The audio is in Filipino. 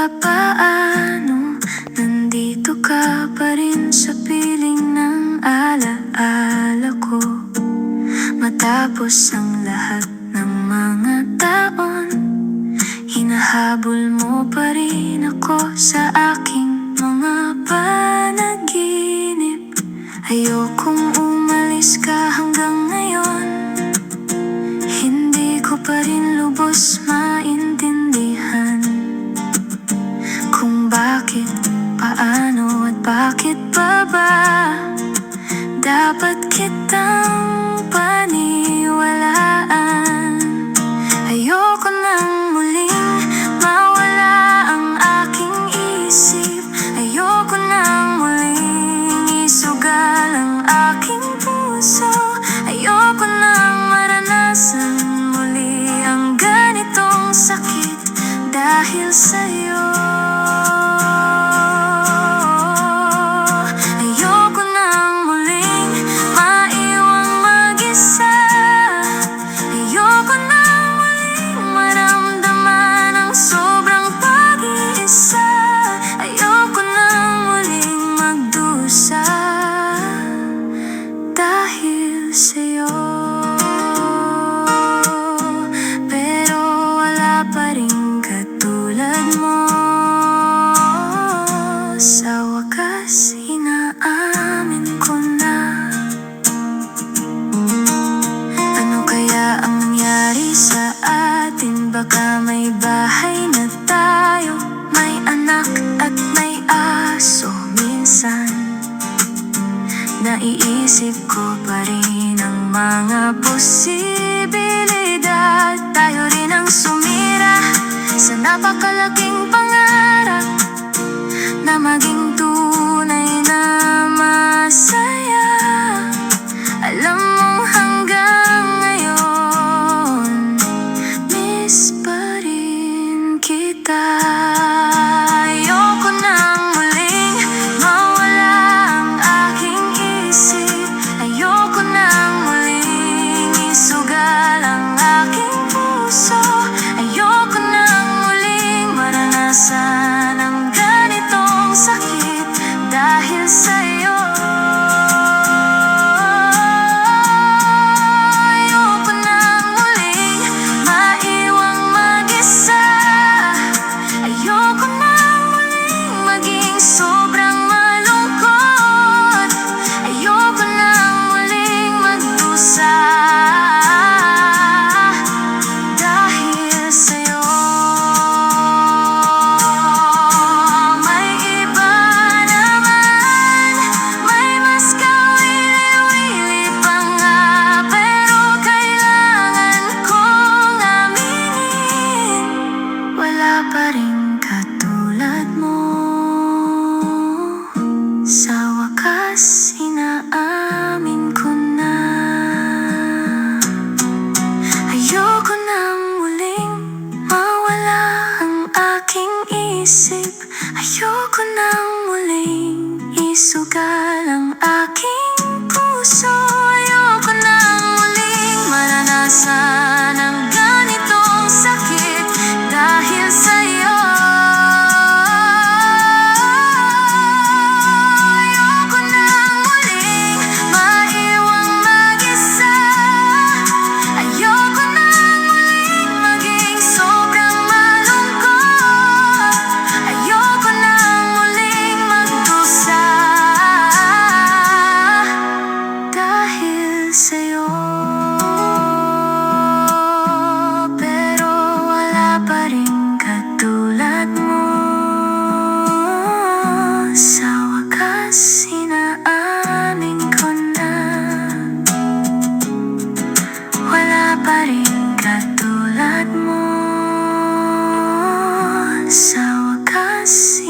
papaano nandito ka pa rin sa piling ng alaala ko. Matapos ang lahat ng mga taon, hinahabol mo pa rin ako sa aking mga panaginip. Ayokong umalis ka hanggang ngayon, hindi ko pa rin lubos maintindihan kung bakit, paano at bakit pa ba dapat kitang paniwalaan. Ayoko nang muling mawala ang aking isip. Ayoko nang muling isugal ang aking puso. Ayoko nang maranasan muli ang ganitong sakit dahil sa'yo. Ayoko nang muling maiwang mag-isa. Ayoko nang muling maramdaman ang sobrang pag-iisa. Ayoko nang muling magdusa dahil sa'yo. Pero wala pa rin katulad mo. Sa wakas, inaamin ko na. Ano kaya ang nangyari sa atin? Baka may bahay na tayo, may anak at may aso. Minsan naiisip ko pa rin ang mga posibilidad. Tayo rin ang sumira sa napakalaking pangarap na maging tunay na masaya. Alam mong hanggang ngayon, miss pa rin kita. Ayoko nang muling mawala ang aking isip. Ayoko nang muling isugal ang aking puso. Ayoko nang muling maranasan ang ganitong sakit dahil sa'yo. Ayoko nang muling maiwang mag-isa. Ayoko nang muling maging sobrang malungkot. Ayoko nang muling magdusa dahil sa'yo. May iba naman, may mas kawili-wili pa nga, pero kailangan kong aminin, wala pa rin katulad mo. Sa wakas, inaamin ko na. Ayoko nang muling mawala ang aking isip. Ayoko nang muling isugal ang aking puso. Ayoko nang muling maranasan ang ganitong sakit dahil sa'yo. Ayoko nang muling maiwang mag-isa. Ayoko nang muling maging sobrang malungkot. Ayoko nang muling magdusa dahil sa'yo. Pero wala pa rin katulad mo. Sa wakas, inaamin ko na. Wala pa rin katulad mo. Sa wakas,